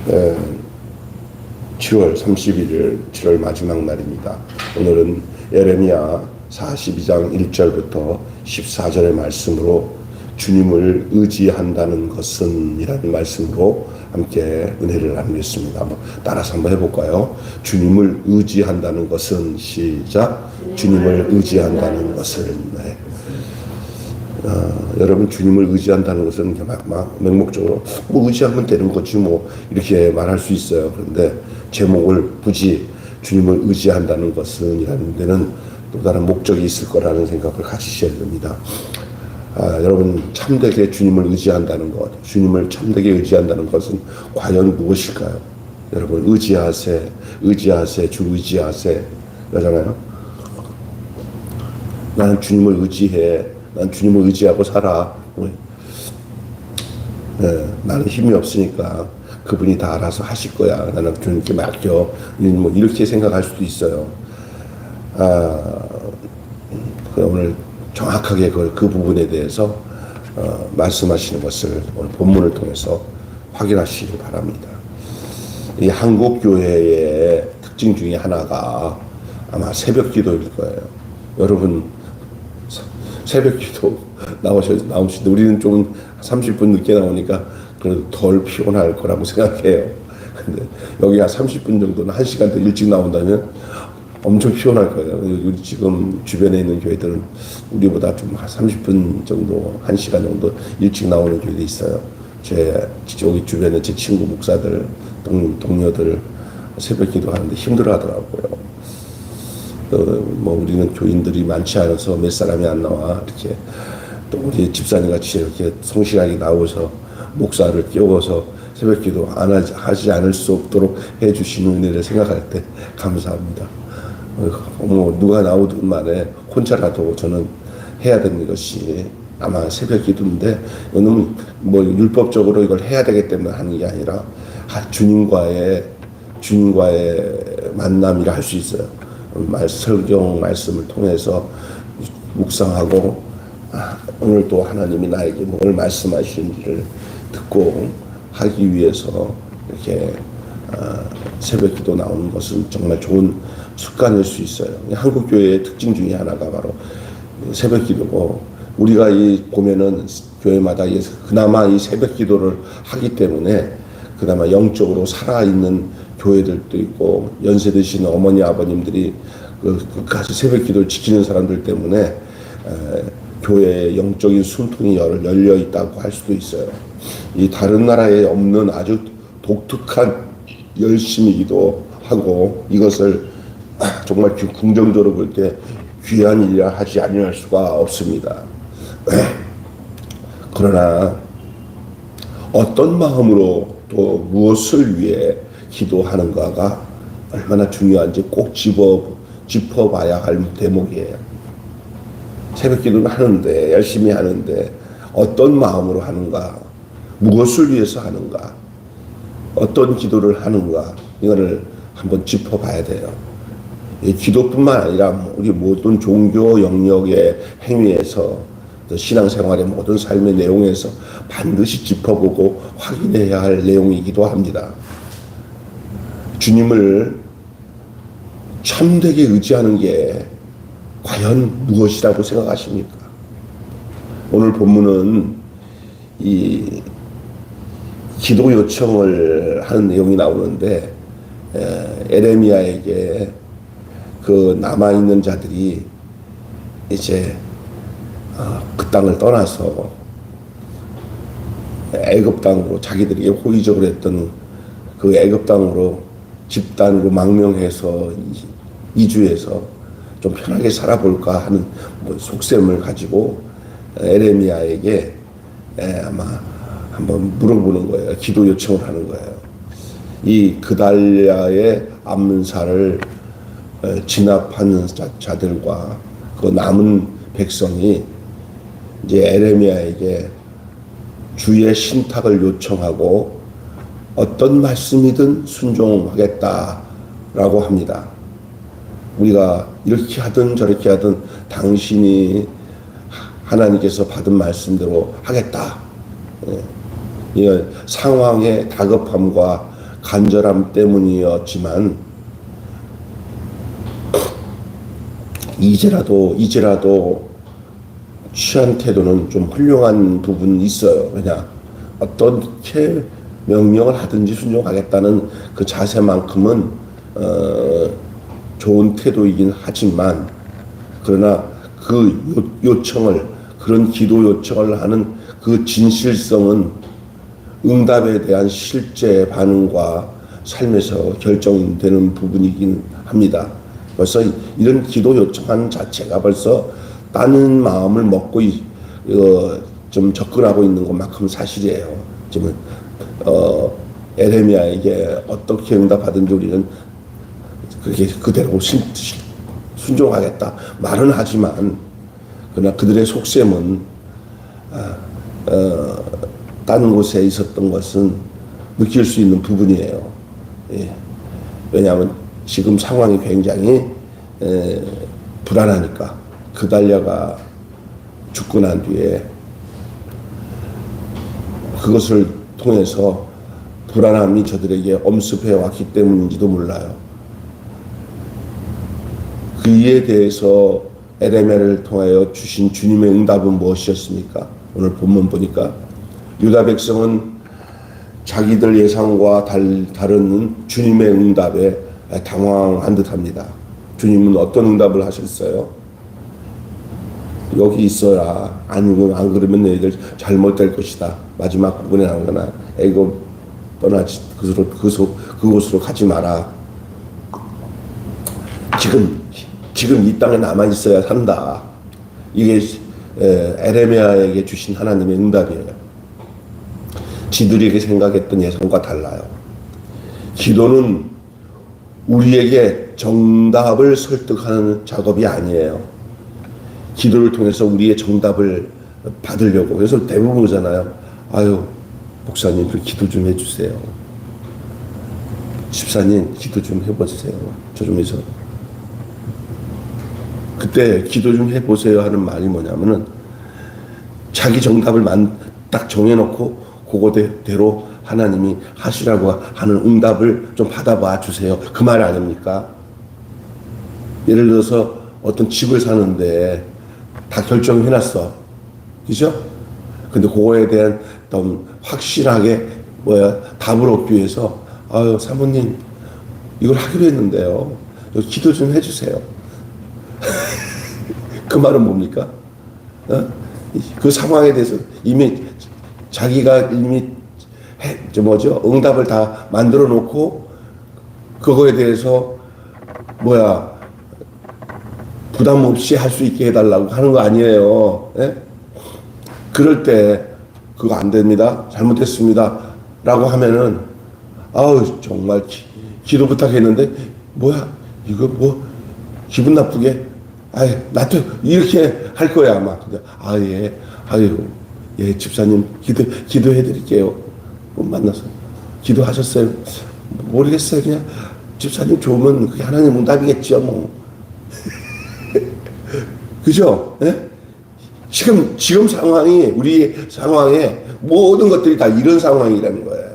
에, 7월 31일 7월 마지막 날입니다. 오늘은 예레미야 42장 1절부터 14절의 말씀으로 주님을 의지한다는 것은 이라는 말씀으로 함께 은혜를 나누겠습니다. 한번 따라서 한번 해볼까요? 주님을 의지한다는 것은 시작. 주님을 의지한다는 것은. 네. 여러분, 주님을 의지한다는 것은 막 맹목적으로 뭐 의지하면 되는 거지 뭐 이렇게 말할 수 있어요. 그런데 제목을 굳이 주님을 의지한다는 것은 이라는 데는 또 다른 목적이 있을 거라는 생각을 가지셔야 됩니다. 여러분, 참되게 주님을 의지한다는 것, 주님을 참되게 의지한다는 것은 과연 무엇일까요? 여러분, 의지하세, 의지하세, 주 의지하세 그러잖아요. 나는 주님을 의지해, 난 주님을 의지하고 살아. 네, 나는 힘이 없으니까 그분이 다 알아서 하실 거야. 나는 주님께 맡겨. 뭐 이렇게 생각할 수도 있어요. 오늘 정확하게 그 부분에 대해서 말씀하시는 것을 오늘 본문을 통해서 확인하시기 바랍니다. 이 한국 교회의 특징 중에 하나가 아마 새벽 기도일 거예요. 여러분, 새벽 기도 나오시는데 우리는 좀 30분 늦게 나오니까 그래도 덜 피곤할 거라고 생각해요. 근데 여기 한 30분 정도는 1시간 더 일찍 나온다면 엄청 피곤할 거예요. 우리 지금 주변에 있는 교회들은 우리보다 좀 한 30분 정도, 1시간 정도 일찍 나오는 교회도 있어요. 여기 주변에 제 친구 목사들, 동료들 새벽 기도하는데 힘들어 하더라고요. 뭐 우리는 교인들이 많지 않아서 몇 사람이 안 나와. 이렇게 또 우리 집사님 같이 이렇게 성실하게 나오셔서 목사를 깨워서 새벽 기도 하지 않을 수 없도록 해주시는 은혜를 생각할 때 감사합니다. 뭐 누가 나오든 만에 혼자라도 저는 해야 되는 것이 아마 새벽 기도인데 이거는 뭐 율법적으로 이걸 해야 되기 때문에 하는 게 아니라 주님과의 만남이라 할 수 있어요. 성경 말씀을 통해서 묵상하고 오늘 또 하나님이 나에게 뭘 말씀하시는지를 듣고 하기 위해서 이렇게 새벽 기도 나오는 것은 정말 좋은 습관일 수 있어요. 한국 교회의 특징 중에 하나가 바로 새벽 기도고, 우리가 보면은 교회마다 그나마 이 새벽 기도를 하기 때문에 그나마 영적으로 살아있는 교회들도 있고, 연세 드신 어머니 아버님들이 끝까지 새벽 기도를 지키는 사람들 때문에 교회의 영적인 숨통이 열려 있다고 할 수도 있어요. 이 다른 나라에 없는 아주 독특한 열심이기도 하고, 이것을 정말 긍정적으로 볼 때 귀한 일이라 하지 아니할 수가 없습니다. 그러나 어떤 마음으로 또 무엇을 위해 기도하는가가 얼마나 중요한지 꼭 짚어봐야 할 대목이에요. 새벽 기도는 하는데, 열심히 하는데 어떤 마음으로 하는가, 무엇을 위해서 하는가, 어떤 기도를 하는가, 이거를 한번 짚어봐야 돼요. 이 기도뿐만 아니라 우리 모든 종교 영역의 행위에서, 신앙생활의 모든 삶의 내용에서 반드시 짚어보고 확인해야 할 내용이기도 합니다. 주님을 참되게 의지하는 게 과연 무엇이라고 생각하십니까? 오늘 본문은 이 기도 요청을 하는 내용이 나오는데, 예레미야에게 그 남아있는 자들이 이제 그 땅을 떠나서 애굽 땅으로, 자기들에게 호의적으로 했던 그 애굽 땅으로 집단으로 망명해서 이주해서 좀 편하게 살아볼까 하는 속셈을 가지고 예레미야에게 아마 한번 물어보는 거예요. 기도 요청을 하는 거예요. 이 그달랴의 암문사를 진압하는 자들과 그 남은 백성이 이제 예레미야에게 주의 신탁을 요청하고 어떤 말씀이든 순종하겠다라고 합니다. 우리가 이렇게 하든 저렇게 하든 당신이 하나님께서 받은 말씀대로 하겠다. 이 상황의 다급함과 간절함 때문이었지만 이제라도 취한 태도는 좀 훌륭한 부분이 있어요. 왜냐, 어떻게 명령을 하든지 순종하겠다는 그 자세만큼은 좋은 태도이긴 하지만, 그러나 그 그런 기도 요청을 하는 그 진실성은 응답에 대한 실제 반응과 삶에서 결정되는 부분이긴 합니다. 벌써 이런 기도 요청하는 자체가 벌써 따는 마음을 먹고 좀 접근하고 있는 것만큼 사실이에요. 지금 에레미야에게 어떻게 응답하든지 우리는 그렇게 그대로 순종하겠다 말은 하지만, 그러나 그들의 속셈은 다른 곳에 있었던 것은 느낄 수 있는 부분이에요. 예. 왜냐하면 지금 상황이 굉장히 불안하니까. 그달랴가 죽고 난 뒤에 그것을 통해서 불안함이 저들에게 엄습해 왔기 때문인지도 몰라요. 그 이에 대해서 에레미야를 통하여 주신 주님의 응답은 무엇이었습니까? 오늘 본문 보니까 유다 백성은 자기들 예상과 다른 주님의 응답에 당황한 듯합니다. 주님은 어떤 응답을 하셨어요? 여기 있어라. 아니면 안 그러면 너희들 잘못될 것이다. 마지막 부분에 나오거나 애굽 떠나지 그곳으로 가지 마라. 지금 이 땅에 남아 있어야 산다. 이게 에레미야에게 주신 하나님의 응답이에요. 지들에게 생각했던 예상과 달라요. 기도는 우리에게 정답을 설득하는 작업이 아니에요. 기도를 통해서 우리의 정답을 받으려고. 그래서 대부분 그러잖아요. 아유, 목사님, 기도 좀 해주세요. 집사님, 기도 좀 해보세요. 저 좀 해서. 그때 기도 좀 해보세요 하는 말이 뭐냐면은, 자기 정답을 딱 정해놓고 그거대로 하나님이 하시라고 하는 응답을 좀 받아봐 주세요. 그 말 아닙니까? 예를 들어서 어떤 집을 사는데 다 결정해놨어. 그죠? 근데 그거에 대한 좀 확실하게 답을 얻기 위해서, 아유, 사모님, 이걸 하기로 했는데요. 기도 좀 해주세요. 그 말은 뭡니까? 그 상황에 대해서 자기가 응답을 다 만들어 놓고 그거에 대해서 부담 없이 할 수 있게 해달라고 하는 거 아니에요. 예? 그럴 때 그거 안 됩니다. 잘못했습니다. 라고 하면은, 아우, 정말 기도 부탁했는데, 이거 기분 나쁘게, 나도 이렇게 할 거야, 아마. 예, 집사님, 기도해 드릴게요. 만나서. 기도하셨어요? 모르겠어요. 그냥, 집사님 좋으면 그게 하나님 응답이겠죠, 뭐. 그죠? 예? 지금 상황이, 우리 상황에 모든 것들이 다 이런 상황이라는 거예요.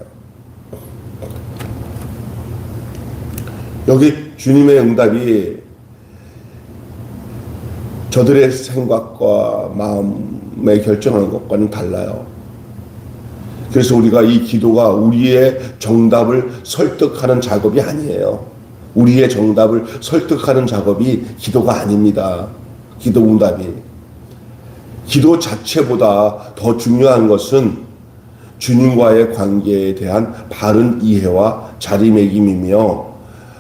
여기 주님의 응답이 저들의 생각과 마음에 결정하는 것과는 달라요. 그래서 우리가 이 기도가 우리의 정답을 설득하는 작업이 아니에요. 우리의 정답을 설득하는 작업이 기도가 아닙니다. 기도 응답이. 기도 자체보다 더 중요한 것은 주님과의 관계에 대한 바른 이해와 자리매김이며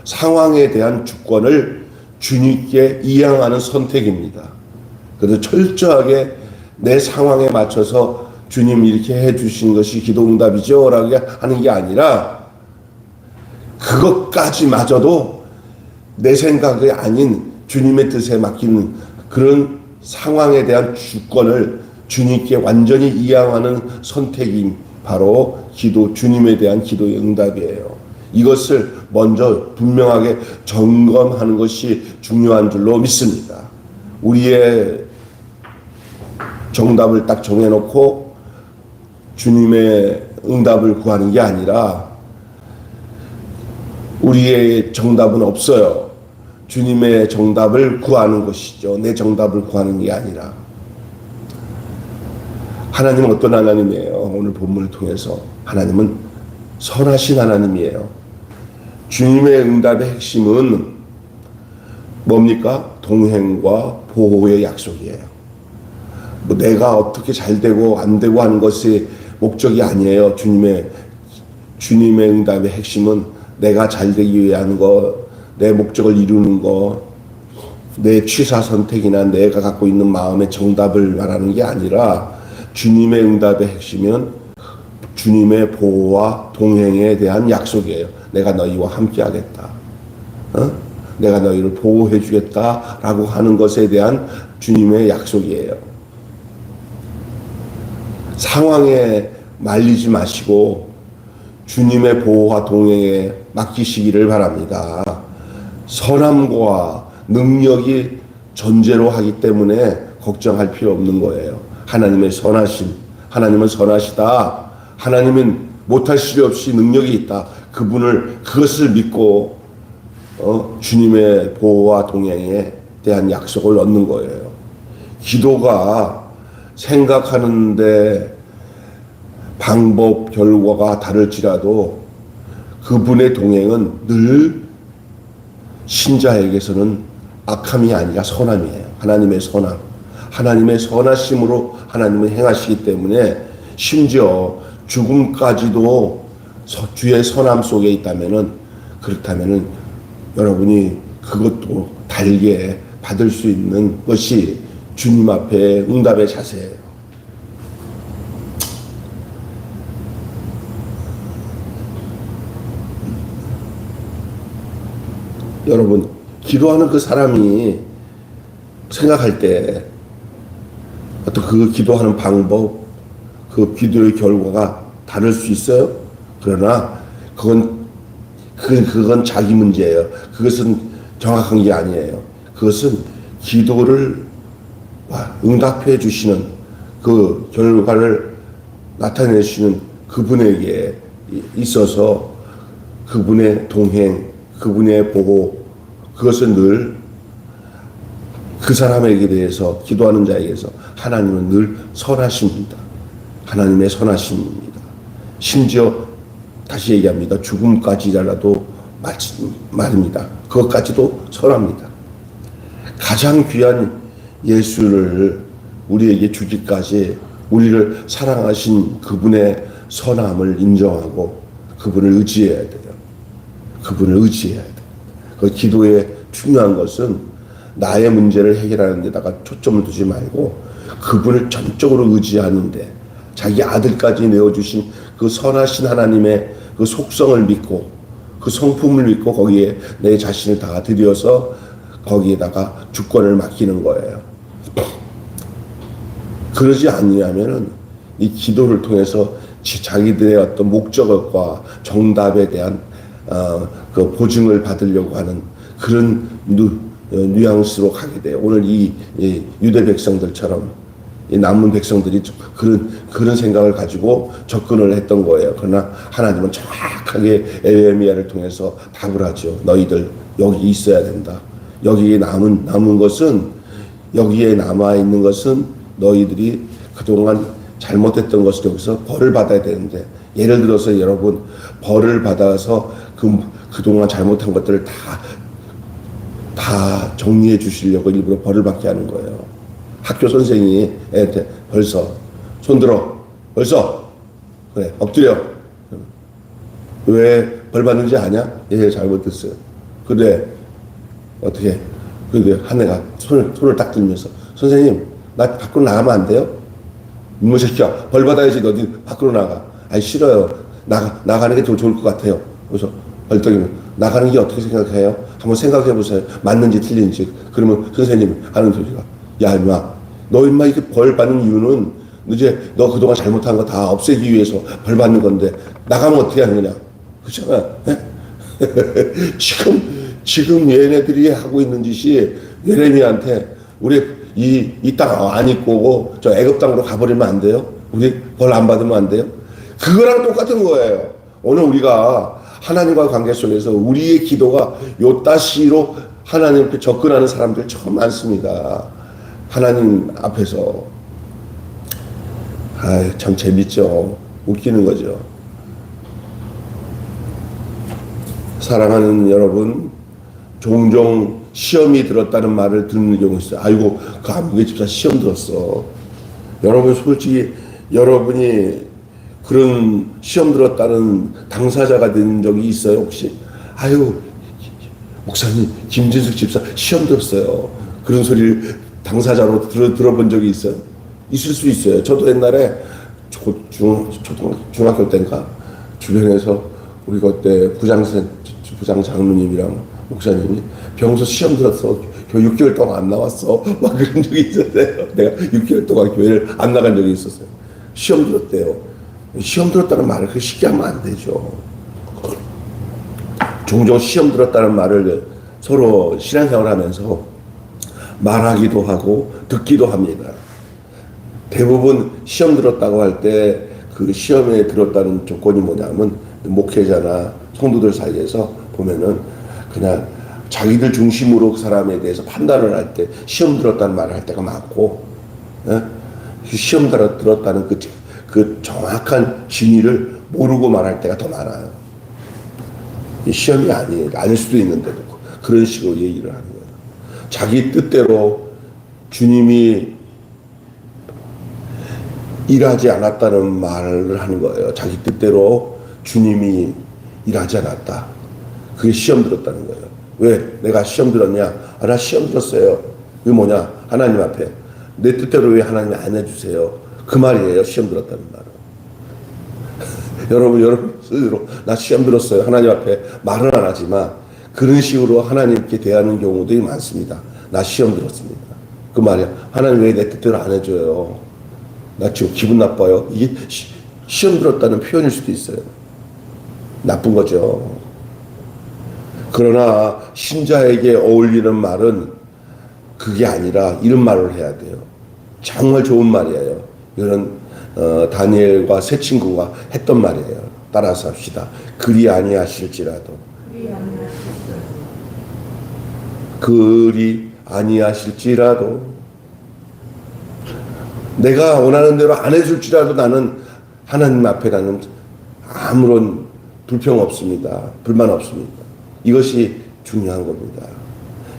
상황에 대한 주권을 주님께 이양하는 선택입니다. 그래서 철저하게 내 상황에 맞춰서 주님 이렇게 해주신 것이 기도응답이죠 라고 하는 게 아니라, 그것까지마저도 내 생각이 아닌 주님의 뜻에 맡기는 그런 상황에 대한 주권을 주님께 완전히 이양하는 선택이 바로 주님에 대한 기도의 응답이에요. 이것을 먼저 분명하게 점검하는 것이 중요한 줄로 믿습니다. 우리의 정답을 딱 정해놓고 주님의 응답을 구하는 게 아니라, 우리의 정답은 없어요. 주님의 정답을 구하는 것이죠. 내 정답을 구하는 게 아니라. 하나님은 어떤 하나님이에요? 오늘 본문을 통해서 하나님은 선하신 하나님이에요. 주님의 응답의 핵심은 뭡니까? 동행과 보호의 약속이에요. 뭐 내가 어떻게 잘 되고 안 되고 하는 것이 목적이 아니에요. 주님의 응답의 핵심은 내가 잘 되기 위해 하는 거, 내 목적을 이루는 거, 내 취사 선택이나 내가 갖고 있는 마음의 정답을 말하는 게 아니라 주님의 응답의 핵심은 주님의 보호와 동행에 대한 약속이에요. 내가 너희와 함께 하겠다. 내가 너희를 보호해 주겠다라고 하는 것에 대한 주님의 약속이에요. 상황에 말리지 마시고 주님의 보호와 동행에 맡기시기를 바랍니다. 선함과 능력이 전제로 하기 때문에 걱정할 필요 없는 거예요. 하나님의 선하심, 하나님은 선하시다. 하나님은 못할 수 없이 능력이 있다. 그것을 믿고 주님의 보호와 동행에 대한 약속을 얻는 거예요. 기도가 생각하는데 방법, 결과가 다를지라도 그분의 동행은 늘 신자에게서는 악함이 아니라 선함이에요. 하나님의 선함. 하나님의 선하심으로 하나님은 행하시기 때문에 심지어 죽음까지도 주의 선함 속에 그렇다면은 여러분이 그것도 달게 받을 수 있는 것이 주님 앞에 응답의 자세예요. 여러분, 기도하는 그 사람이 생각할 때 어떤 그 기도하는 방법, 그 기도의 결과가 다를 수 있어요. 그러나 그건 자기 문제예요. 그것은 정확한 게 아니에요. 그것은 기도를 응답해 주시는 그 결과를 나타내시는 그분에게 있어서 그분의 동행, 그분의 보호, 그것은 늘 그 사람에게 대해서 기도하는 자에게서 하나님은 늘 선하십니다. 하나님의 선하심입니다. 심지어 다시 얘기합니다. 죽음까지라도 말입니다. 그것까지도 선합니다. 가장 귀한 예수를 우리에게 주기까지 우리를 사랑하신 그분의 선함을 인정하고 그분을 의지해야 돼요. 그분을 의지해야 돼요. 그 기도의 중요한 것은 나의 문제를 해결하는 데다가 초점을 두지 말고 그분을 전적으로 의지하는데 자기 아들까지 내어주신 그 선하신 하나님의 그 속성을 믿고 그 성품을 믿고 거기에 내 자신을 다 들여서 거기에다가 주권을 맡기는 거예요. 그러지 않으면은 이 기도를 통해서 자기들의 어떤 목적과 정답에 대한 그 보증을 받으려고 하는 그런 뉘앙스로 가게 돼요. 오늘 이 유대 백성들처럼 이 남은 백성들이 그런 생각을 가지고 접근을 했던 거예요. 그러나 하나님은 정확하게 에레미야를 통해서 답을 하죠. 너희들 여기 있어야 된다. 여기에 남은 것은 여기에 남아 있는 것은 너희들이 그동안 잘못했던 것을 여기서 벌을 받아야 되는데 예를 들어서 여러분 벌을 받아서 그동안 잘못한 것들을 다 정리해 주시려고 일부러 벌을 받게 하는 거예요. 학교 선생님이 애한테 벌써 손들어 벌써 그래 엎드려 왜 벌 받는지 아냐? 얘 잘못했어요. 그래 어떻게 그래 한 애가 손을 딱 들면서 선생님 나 밖으로 나가면 안 돼요? 이모 새끼야 벌 받아야지 너 어디 밖으로 나가. 아니 싫어요. 나가는 게 더 좋을 것 같아요. 그래서 벌떡이면 나가는 게 어떻게 생각해요? 한번 생각해 보세요. 맞는지 틀린지. 그러면 선생님이 하는 소리가 야 임마 너 임마 이렇게 벌 받는 이유는 이제 너 그동안 잘못한 거 다 없애기 위해서 벌 받는 건데 나가면 어떻게 하는 거냐. 그렇잖아. 지금 얘네들이 하고 있는 짓이 예레미야한테 우리 이 땅 안 있고 저 애굽 땅으로 가버리면 안 돼요? 우리 벌 안 받으면 안 돼요? 그거랑 똑같은 거예요. 오늘 우리가 하나님과 관계 속에서 우리의 기도가 요따시로 하나님께 접근하는 사람들 참 많습니다. 하나님 앞에서. 참 재밌죠. 웃기는 거죠. 사랑하는 여러분, 종종 시험이 들었다는 말을 듣는 경우 있어요. 아이고, 그 아무개 집사 시험 들었어. 여러분, 솔직히 여러분이 그런 시험 들었다는 당사자가 된 적이 있어요, 혹시? 아유, 목사님, 김진숙 집사 시험 들었어요. 그런 소리를 당사자로 들어본 적이 있어요? 있을 수 있어요. 저도 옛날에 중학교 때인가 주변에서 우리 그때 부장 장로님이랑 목사님이 병서 시험 들었어. 교회 6개월 동안 안 나왔어. 막 그런 적이 있었어요. 내가 6개월 동안 교회를 안 나간 적이 있었어요. 시험 들었대요. 시험 들었다는 말을 그렇게 쉽게 하면 안 되죠. 종종 시험 들었다는 말을 서로 신앙생활 하면서 말하기도 하고 듣기도 합니다. 대부분 시험 들었다고 할 때 그 시험에 들었다는 조건이 뭐냐면 목회자나 성도들 사이에서 보면은 그냥 자기들 중심으로 그 사람에 대해서 판단을 할 때 시험 들었다는 말을 할 때가 많고, 예? 시험 들었다는 그 정확한 진위를 모르고 말할 때가 더 많아요. 시험이 아닐 수도 있는데도 그런 식으로 얘기를 하는 거예요. 자기 뜻대로 주님이 일하지 않았다는 말을 하는 거예요. 자기 뜻대로 주님이 일하지 않았다. 그게 시험 들었다는 거예요. 왜 내가 시험 들었냐? 나 시험 들었어요. 그게 뭐냐? 하나님 앞에 내 뜻대로 왜 하나님이 안 해주세요? 그 말이에요. 시험 들었다는 말은. 여러분 스스로 나 시험 들었어요. 하나님 앞에 말은 안 하지만 그런 식으로 하나님께 대하는 경우들이 많습니다. 나 시험 들었습니다. 그 말이야. 하나님 왜 내 뜻대로 안 해줘요? 나 지금 기분 나빠요. 이게 시험 들었다는 표현일 수도 있어요. 나쁜 거죠. 그러나 신자에게 어울리는 말은 그게 아니라 이런 말을 해야 돼요. 정말 좋은 말이에요. 이거는 다니엘과 세 친구가 했던 말이에요. 따라서 합시다. 그리 아니하실지라도 내가 원하는 대로 안 해줄지라도 나는 하나님 앞에 나는 아무런 불평 없습니다. 불만 없습니다. 이것이 중요한 겁니다.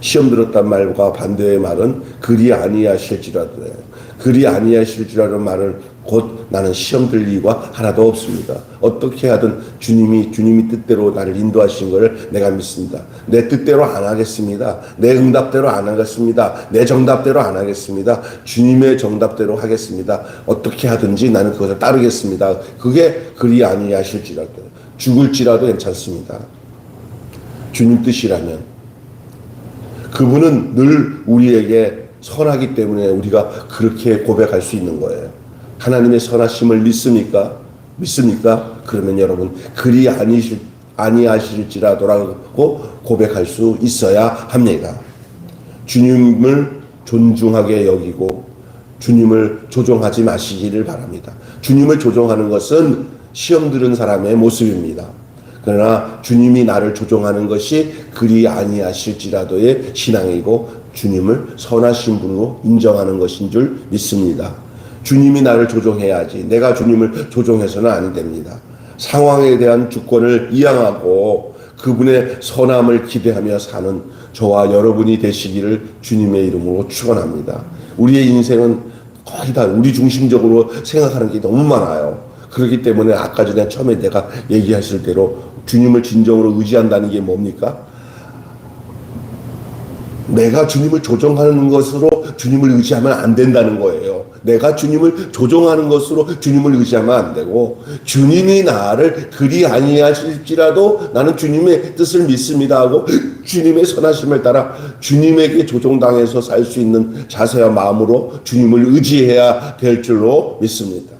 시험 들었단 말과 반대의 말은 그리 아니하실지라도예요. 그리 아니하실지라도 말은 곧 나는 시험 들 이유가 하나도 없습니다. 어떻게 하든 주님이 뜻대로 나를 인도하신 것을 내가 믿습니다. 내 뜻대로 안 하겠습니다. 내 응답대로 안 하겠습니다. 내 정답대로 안 하겠습니다. 주님의 정답대로 하겠습니다. 어떻게 하든지 나는 그것을 따르겠습니다. 그게 그리 아니하실지라도 죽을지라도 괜찮습니다. 주님 뜻이라면 그분은 늘 우리에게 선하기 때문에 우리가 그렇게 고백할 수 있는 거예요. 하나님의 선하심을 믿습니까? 그러면 여러분 그리 아니하실지라도라고 고백할 수 있어야 합니다. 주님을 존중하게 여기고 주님을 조종하지 마시기를 바랍니다. 주님을 조종하는 것은 시험 들은 사람의 모습입니다. 그러나 주님이 나를 조종하는 것이 그리 아니하실지라도의 신앙이고 주님을 선하신 분으로 인정하는 것인 줄 믿습니다. 주님이 나를 조종해야지 내가 주님을 조종해서는 안 됩니다. 상황에 대한 주권을 이양하고 그분의 선함을 기대하며 사는 저와 여러분이 되시기를 주님의 이름으로 축원합니다. 우리의 인생은 거의 다 우리 중심적으로 생각하는 게 너무 많아요. 그렇기 때문에 아까 전에 처음에 내가 얘기했을 대로 주님을 진정으로 의지한다는 게 뭡니까? 내가 주님을 조종하는 것으로 주님을 의지하면 안 된다는 거예요. 내가 주님을 조종하는 것으로 주님을 의지하면 안 되고 주님이 나를 그리 아니하실지라도 나는 주님의 뜻을 믿습니다 하고 주님의 선하심을 따라 주님에게 조종당해서 살 수 있는 자세와 마음으로 주님을 의지해야 될 줄로 믿습니다.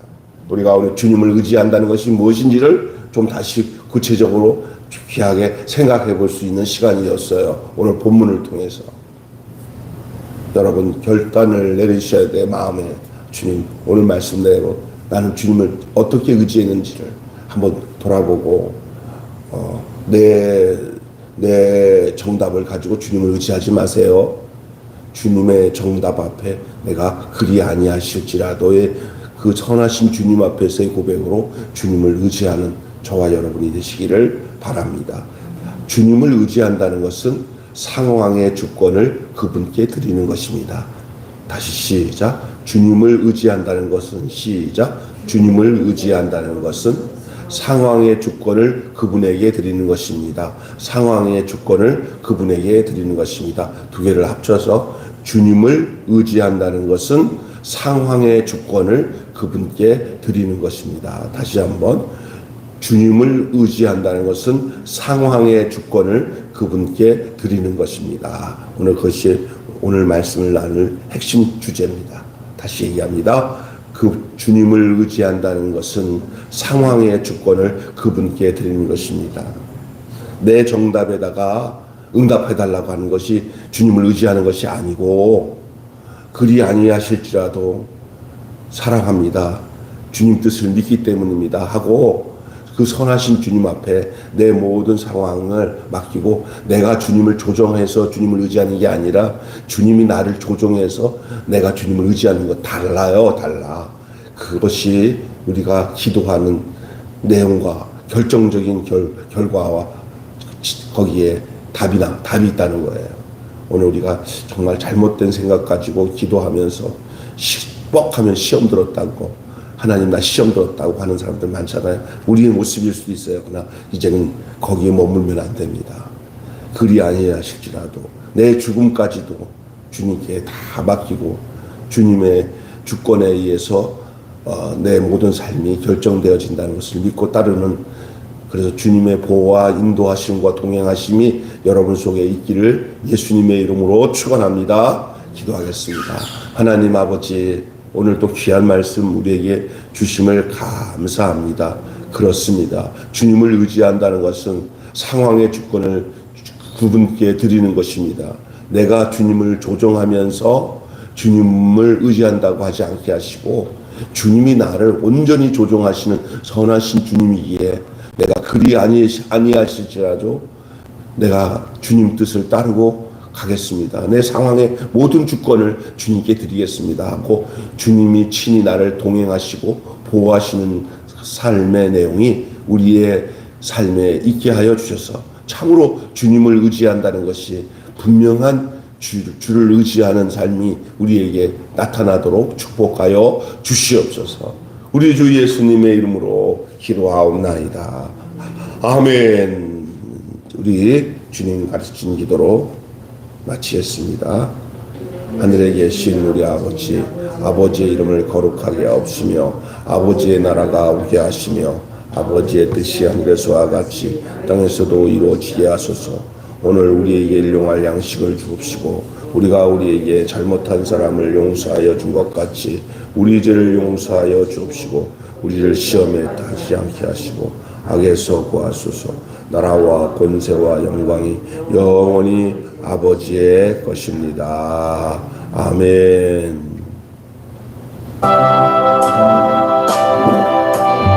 우리가 오늘 주님을 의지한다는 것이 무엇인지를 좀 다시 구체적으로 귀하게 생각해 볼 수 있는 시간이었어요. 오늘 본문을 통해서. 여러분 결단을 내리셔야 돼. 마음에 주님 오늘 말씀대로 나는 주님을 어떻게 의지했는지를 한번 돌아보고 내 정답을 가지고 주님을 의지하지 마세요. 주님의 정답 앞에 내가 그리 아니하실지라도의 그 선하신 주님 앞에서의 고백으로 주님을 의지하는 저와 여러분이 되시기를 바랍니다. 주님을 의지한다는 것은 상황의 주권을 그분께 드리는 것입니다. 다시 시작. 주님을 의지한다는 것은 시작. 주님을 의지한다는 것은 상황의 주권을 그분에게 드리는 것입니다. 상황의 주권을 그분에게 드리는 것입니다. 두 개를 합쳐서 주님을 의지한다는 것은 상황의 주권을 그분께 드리는 것입니다. 다시 한번 주님을 의지한다는 것은 상황의 주권을 그분께 드리는 것입니다. 오늘 그것이 오늘 말씀을 나눌 핵심 주제입니다. 다시 얘기합니다. 그 주님을 의지한다는 것은 상황의 주권을 그분께 드리는 것입니다. 내 정답에다가 응답해달라고 하는 것이 주님을 의지하는 것이 아니고 그리 아니하실지라도 사랑합니다. 주님 뜻을 믿기 때문입니다. 하고 그 선하신 주님 앞에 내 모든 상황을 맡기고 내가 주님을 조정해서 주님을 의지하는 게 아니라 주님이 나를 조정해서 내가 주님을 의지하는 것 달라요. 달라. 그것이 우리가 기도하는 내용과 결정적인 결과와 거기에 답이 있다는 거예요. 오늘 우리가 정말 잘못된 생각 가지고 기도하면서 뻑하면 시험 들었다고 하나님 나 시험 들었다고 하는 사람들 많잖아요. 우리의 모습일 수도 있어요. 그러나 이제는 거기에 머물면 안 됩니다. 그리 아니하실지라도 내 죽음까지도 주님께 다 맡기고 주님의 주권에 의해서 내 모든 삶이 결정되어진다는 것을 믿고 따르는, 그래서 주님의 보호와 인도하심과 동행하심이 여러분 속에 있기를 예수님의 이름으로 축원합니다. 기도하겠습니다. 하나님 아버지, 오늘도 귀한 말씀 우리에게 주심을 감사합니다. 그렇습니다. 주님을 의지한다는 것은 상황의 주권을 그분께 드리는 것입니다. 내가 주님을 조정하면서 주님을 의지한다고 하지 않게 하시고 주님이 나를 온전히 조정하시는 선하신 주님이기에 내가 그리 아니하실지라도 내가 주님 뜻을 따르고 가겠습니다. 내 상황의 모든 주권을 주님께 드리겠습니다 하고 주님이 친히 나를 동행하시고 보호하시는 삶의 내용이 우리의 삶에 있게 하여 주셔서 참으로 주님을 의지한다는 것이 분명한 주를 의지하는 삶이 우리에게 나타나도록 축복하여 주시옵소서. 우리 주 예수님의 이름으로 기도하옵나이다. 아멘. 우리 주님 가르친 기도로 마치겠습니다. 하늘에 계신 우리 아버지, 아버지의 이름을 거룩하게 하옵시며 아버지의 나라가 오게 하시며 아버지의 뜻이 하늘에서와 같이 땅에서도 이루어지게 하소서. 오늘 우리에게 일용할 양식을 주옵시고 우리가 우리에게 잘못한 사람을 용서하여 준 것 같이 우리 죄를 용서하여 주옵시고 우리를 시험에 타지 않게 하시고 악에서 구하소서. 나라와 권세와 영광이 영원히 아버지의 것입니다. 아멘.